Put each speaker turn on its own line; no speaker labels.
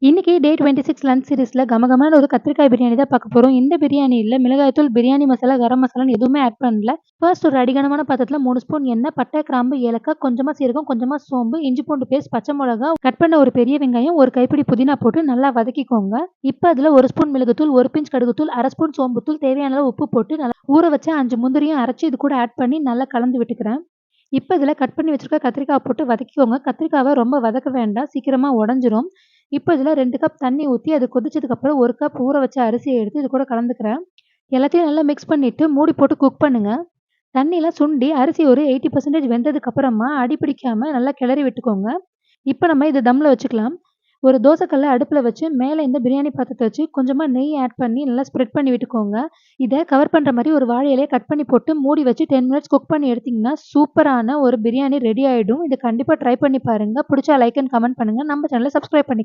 இன்னைக்கு டே 26 லஞ்ச் சீரிஸ்ல கமகமான ஒரு கத்திரிக்காய் பிரியாணி தான் பார்க்க போறோம். இந்த பிரியாணியில மிளகாய்த்தூள், பிரியாணி மசாலா, கரம் மசாலான்னு எதுவுமே ஆட் பண்ணல. ஃபர்ஸ்ட் ஒரு அடிகனமான பாத்திரத்துல 3 ஸ்பூன் எண்ணெய், பட்டை, கிராம்பு, ஏலக்காய், கொஞ்சமா சீரகம், கொஞ்சமா சோம்பு, இஞ்சி பூண்டு பேஸ்ட், பச்சை மிளகா, கட் பண்ண ஒரு பெரிய வெங்காயம், ஒரு கைப்பிடி புதினா போட்டு நல்லா வதக்கிக்கோங்க. இப்ப அதுல 1 ஸ்பூன் மிளகுத்தூள், 1 பிஞ்ச் கடுகுத்தூள், 1/2 ஸ்பூன் சோம்புத்தூள், தேவையான அளவு உப்பு போட்டு நல்லா ஊற வச்ச 5 முந்திரியும் அரைச்சு இது கூட ஆட் பண்ணி நல்லா கலந்து விட்டுக்கிறேன். இப்ப இதுல கட் பண்ணி வச்சிருக்க கத்திரிக்காய் போட்டு வதக்கிக்கோங்க. கத்திரிக்காவ ரொம்ப வதக்க வேண்டாம். சீக்கிரமா உடைஞ்சிரும். இப்ப இதுல 2 கப் தண்ணி ஊத்தி அது கொதிச்சதுக்கப்புறம் 1 கப் ஊற வச்ச அரிசிய எடுத்து இது கூட கலந்துக்கிறேன். எல்லாத்தையும் நல்லா மிக்ஸ் பண்ணிட்டு மூடி போட்டு குக் பண்ணுங்க. தண்ணிலாம் சுண்டி அரிசி ஒரு 80% வெந்ததுக்கு அப்புறமா அடி பிடிக்காம நல்லா கிளறி விட்டுக்கோங்க. இப்ப நம்ம இத தம்ல வச்சுக்கலாம். ஒரு தோசைக்கல்ல அடுப்புல வச்சு மேல இந்த பிரியாணி பாத்திரத்த வச்சு கொஞ்சமா நெய் ஆட் பண்ணி நல்லா ஸ்ப்ரெட் பண்ணி விட்டுக்கோங்க. இத கவர் பண்ற மாரி ஒரு வாழை இலைய கட் பண்ணி போட்டு மூடி வச்சு 10 மினிட்ஸ் குக் பண்ணி எடுத்தீங்கன்னா, சூப்பரான ஒரு பிரியாணி ரெடி ஆயிடும். இத கண்டிப்பா ட்ரை பண்ணி பாருங்க. புடிச்சா லைக் அண்ட் கமெண்ட் பண்ணுங்க. நம்ம சேனல சப்ஸ்கிரைப் பண்ணி